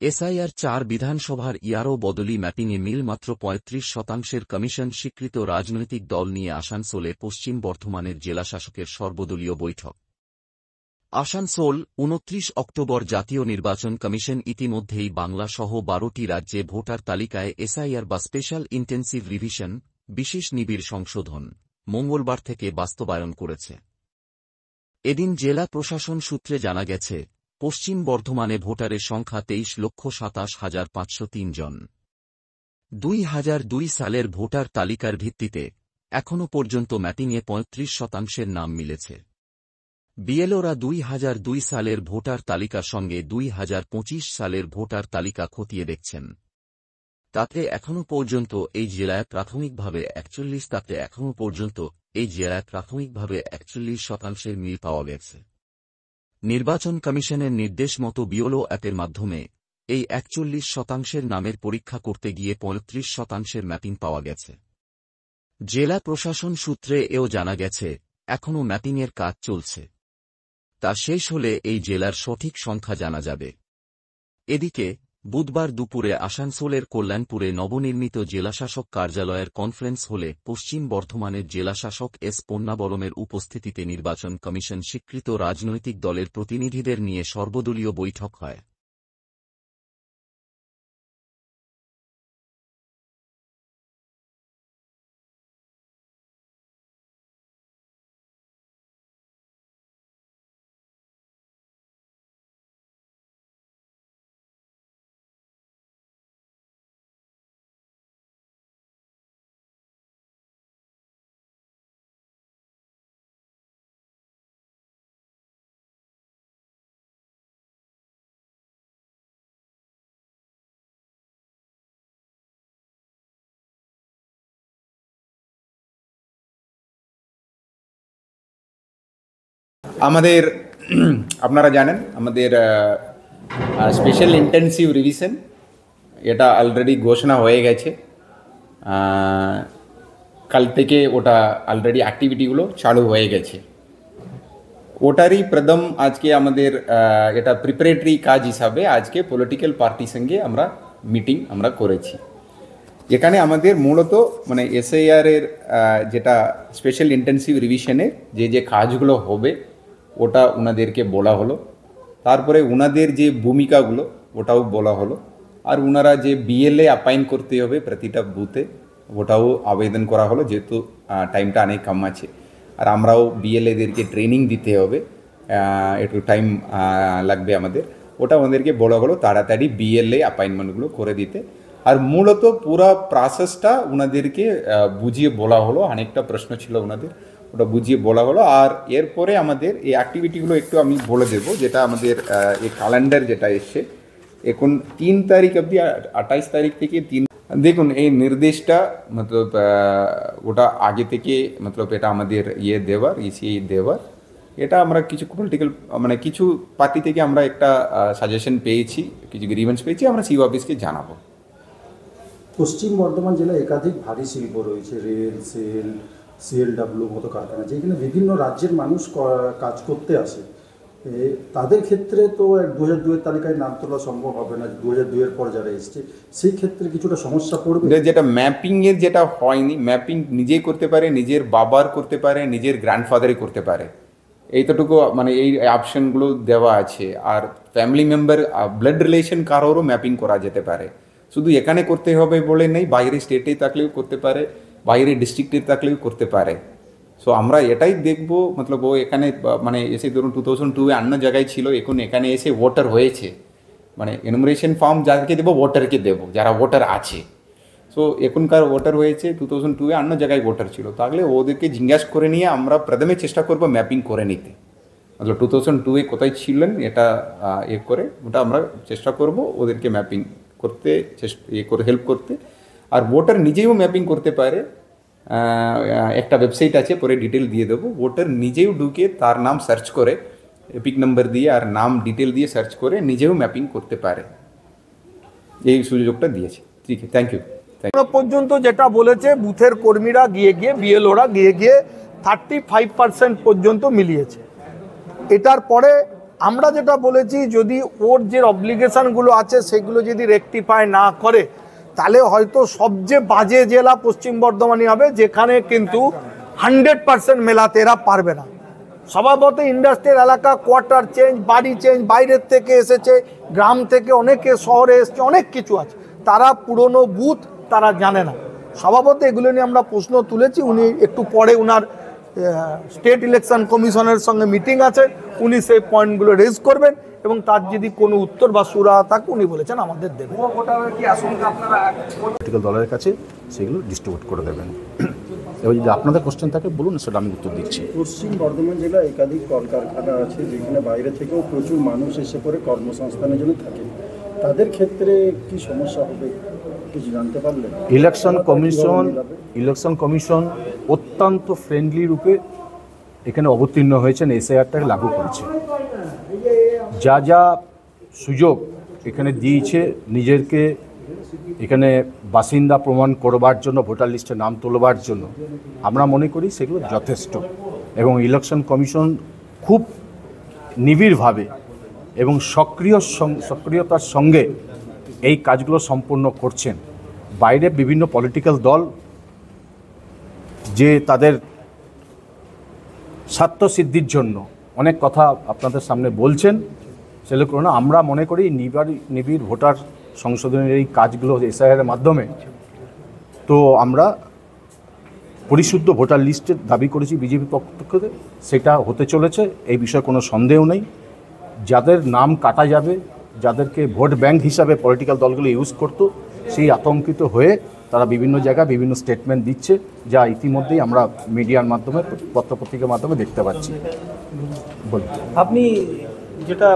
SIR ৪ বিধানসভার ইয়ারও বদলি ম্যাপিংয়ে মিল মাত্র ৩৫% কমিশন স্বীকৃত রাজনৈতিক দল নিয়ে আসানসোলে পশ্চিম বর্ধমানের জেলাশাসকের সর্বদলীয় বৈঠক। আসানসোল ২৯ অক্টোবর জাতীয় নির্বাচন কমিশন ইতিমধ্যেই বাংলা সহ ১২টি রাজ্যে ভোটার তালিকায় এসআইআর বা স্পেশাল ইন্টেন্সিভ রিভিশন বিশেষ নিবিড় সংশোধন মঙ্গলবার থেকে বাস্তবায়ন করেছে। এদিন জেলা প্রশাসন সূত্রে জানা গেছে, পশ্চিম বর্ধমানে ভোটারের সংখ্যা ২৩,২৭,৫০৩ জন। ২০০২ সালের ভোটার তালিকার ভিত্তিতে এখনও পর্যন্ত ম্যাপিংয়ে ৩৫% নাম মিলেছে। বিএলওরা ২০০২ সালের ভোটার তালিকার সঙ্গে ২০২৫ সালের ভোটার তালিকা খতিয়ে দেখছেন। তাতে এখনও পর্যন্ত এই জেলায় প্রাথমিকভাবে ৪১% মিল পাওয়া গেছে। নির্বাচন কমিশনের নির্দেশ মতো বিএলও অ্যাপের মাধ্যমে এই ৪১% নামের পরীক্ষা করতে গিয়ে ৩৫% ম্যাপিং পাওয়া গেছে। জেলা প্রশাসন সূত্রে এও জানা গেছে, এখনও ম্যাপিংয়ের কাজ চলছে। তা শেষ হলে এই জেলার সঠিক সংখ্যা জানা যাবে। এদিকে বুধবার দুপুরে আসানসোলের কল্যাণপুরে নবনির্মিত জেলাশাসক কার্যালয়ের কনফারেন্স হলে পশ্চিম বর্ধমানের জেলাশাসক এস পন্নাবরমের উপস্থিতিতে নির্বাচন কমিশন স্বীকৃত রাজনৈতিক দলের প্রতিনিধিদের নিয়ে সর্বদলীয় বৈঠক হয়। আমাদের আপনারা জানেন আমাদের স্পেশাল ইন্টেন্সিভ রিভিশন এটা অলরেডি ঘোষণা হয়ে গেছে। কাল থেকে ওটা অলরেডি অ্যাক্টিভিটিগুলো চালু হয়ে গেছে। ওটারই প্রথম আজকে আমাদের এটা প্রিপারেটরি কাজ হিসাবে আজকে পলিটিক্যাল পার্টির সঙ্গে আমরা মিটিং আমরা করেছি। যেখানে আমাদের মূলত মানে এসআইআরের যেটা স্পেশাল ইন্টেন্সিভ রিভিশনের যে কাজগুলো হবে ওটা ওনাদেরকে বলা হলো। তারপরে ওনাদের যে ভূমিকাগুলো ওটাও বলা হলো। আর ওনারা যে বিএলএ অ্যাপয়েন্ট করতে হবে প্রতিটা বুথে ওটাও আবেদন করা হলো, যেহেতু টাইমটা অনেক কম আছে। আর আমরাও বিএলএদেরকে ট্রেনিং দিতে হবে, একটু টাইম লাগবে আমাদের। ওটা ওনাদেরকে বলা হলো তাড়াতাড়ি বিএলএ অ্যাপয়েন্টমেন্টগুলো করে দিতে। আর মূলত পুরো প্রসেসটা ওনাদেরকে বুঝিয়ে বলা হলো। অনেকটা প্রশ্ন ছিল ওনাদের, ওটা বুঝিয়ে বলা হলো। আর এরপরে আমাদের এই অ্যাক্টিভিটিগুলো একটু আমি বলে দেবো, যেটা আমাদের এই ক্যালেন্ডার যেটা এসছে এখন ৩ তারিখ অবধি, ২৮ তারিখ থেকে ৩। দেখুন এই নির্দেশটা মতলব ওটা আগে থেকে মতলব এটা আমাদের দেওয়ার দেওয়ার এটা আমরা কিছু পলিটিক্যাল মানে কিছু পার্টি থেকে আমরা একটা সাজেশন পেয়েছি, কিছু গ্রিভেন্স পেয়েছি, আমরা সিও অফিসকে জানাবো। পশ্চিম বর্ধমান জেলায় একাধিক ভারী শিল্প রয়েছে, রেল, সিএলডাব্লিউ মতো কারখানা, যেখানে বিভিন্ন রাজ্যের মানুষ কাজ করতে আসে। তাদের ক্ষেত্রে তো ২০০২-এর তালিকায় নাম তোলা সম্ভব হবে না, ২০০২-এর পর যারা এসছে সেই ক্ষেত্রে কিছুটা সমস্যা পড়বে। যেটা ম্যাপিংয়ের যেটা হয়নি, ম্যাপিং নিজেই করতে পারে, নিজের বাবার করতে পারে, নিজের গ্র্যান্ডফাদারই করতে পারে, এইটুকু মানে এই অপশনগুলো দেওয়া আছে। আর ফ্যামিলি মেম্বার ব্লাড রিলেশন কারোরও ম্যাপিং করা যেতে পারে। শুধু এখানে করতে হবে বলে নেই, বাইরে স্টেটে থাকলেও করতে পারে, বাইরে ডিস্ট্রিক্টে থাকলেও করতে পারে। সো আমরা এটাই দেখবো, মতলব ও এখানে মানে এসে ধরুন 2002-এ অন্য জায়গায় ছিল, এখন এখানে এসে ভোটার হয়েছে, মানে এনুমারেশন ফর্ম যাকে দেবো ভোটারকে দেবো যারা ভোটার আছে। সো এখনকার ভোটার হয়েছে, 2002-এ অন্য জায়গায় ভোটার ছিল, তাহলে ওদেরকে জিজ্ঞাসা করে নিয়ে আমরা প্রথমে চেষ্টা করবো ম্যাপিং করে নিতে। মতলব 2002-এ কোথায় ছিলেন এটা করে ওটা আমরা চেষ্টা করব ওদেরকে ম্যাপিং করতে করে হেল্প করতে। আর ভোটার নিজেও ম্যাপিং করতে পারে, একটা ওয়েবসাইট আছে, পরে ডিটেল দিয়ে দেবো। ভোটার নিজেও ঢুকে তার নাম সার্চ করে এপিক নাম্বার দিয়ে আর নাম ডিটেল দিয়ে সার্চ করে নিজেও ম্যাপিং করতে পারে, এই সুযোগটা দিয়েছে। ঠিক আছে, থ্যাংক ইউ। পর্যন্ত যেটা বলেছে বুথের কর্মীরা গিয়ে বিএলওরা গিয়ে 35% পর্যন্ত মিলিয়েছে। এটার পরে আমরা যেটা বলেছি, যদি ওর যে অব্লিগেশনগুলো আছে সেগুলো যদি রেকটিফাই না করে, তাহলে হয়তো সবচেয়ে বাজে জেলা পশ্চিম বর্ধমানই হবে, যেখানে কিন্তু 100% মেলাতে এরা পারবে না। স্বভাবত ইন্ডাস্ট্রিয়াল এলাকা, কোয়ার্টার চেঞ্জ, বাড়ি চেঞ্জ, বাইরের থেকে এসেছে, গ্রাম থেকে অনেকে শহরে এসছে, অনেক কিছু আছে, তারা পুরনো বুথ তারা জানে না। স্বভাবত এগুলো নিয়ে আমরা প্রশ্ন তুলেছি। উনি একটু পরে উনার স্টেট ইলেকশন কমিশনের সঙ্গে মিটিং আছে, উনি সেই পয়েন্টগুলো রেজ করবেন এবং তার যদি কোনো উত্তর বা সুরা থাকে উনি বলেছেন আমাদের দেবেন। পলিটিক্যাল দলের কাছে সেগুলো ডিস্ট্রিবিউট করে দেবেন। এবার যদি আপনাদের কোশ্চেন থাকে বলুন, সেটা আমি উত্তর দিচ্ছি। পশ্চিম বর্ধমান জেলায় একাধিক কলকারখানা আছে, যেখানে বাইরে থেকেও প্রচুর মানুষ এসে পরে কর্মসংস্থানের জন্য থাকে। তাদের ক্ষেত্রে কি সমস্যা হবে কিছু জানতে পারলেন? ইলেকশন কমিশন অত্যন্ত ফ্রেন্ডলি রূপে এখানে অবতীর্ণ হয়েছেন, এসআইআরটাকে লাগু করেছে। যা যা সুযোগ এখানে দিয়েছে নিজেকে এখানে বাসিন্দা প্রমাণ করবার জন্য, ভোটার লিস্টে নাম তোলবার জন্য, আমরা মনে করি সেগুলো যথেষ্ট। এবং ইলেকশন কমিশন খুব নিবিড়ভাবে এবং সক্রিয়তার সঙ্গে এই কাজগুলো সম্পন্ন করছেন। বাইরে বিভিন্ন পলিটিক্যাল দল যে তাদের স্বার্থসিদ্ধির জন্য অনেক কথা আপনাদের সামনে বলছেন, সেগুলো না, আমরা মনে করি নিবিড় ভোটার সংশোধনের এই কাজগুলো এসআইআরের মাধ্যমে, তো আমরা পরিশুদ্ধ ভোটার লিস্টের দাবি করেছি বিজেপি পক্ষ থেকে, সেটা হতে চলেছে, এই বিষয়ে কোনো সন্দেহ নেই। যাদের নাম কাটা যাবে, যাদেরকে ভোট ব্যাংক হিসাবে পলিটিক্যাল দলগুলো ইউজ করতো, সেই আতঙ্কিত হয়ে তারা বিভিন্ন জায়গায় বিভিন্ন স্টেটমেন্ট দিচ্ছে, যা ইতিমধ্যেই আমরা মিডিয়ার মাধ্যমে, পত্রপত্রিকার মাধ্যমে দেখতে পাচ্ছি। বলুন। আপনি যেটা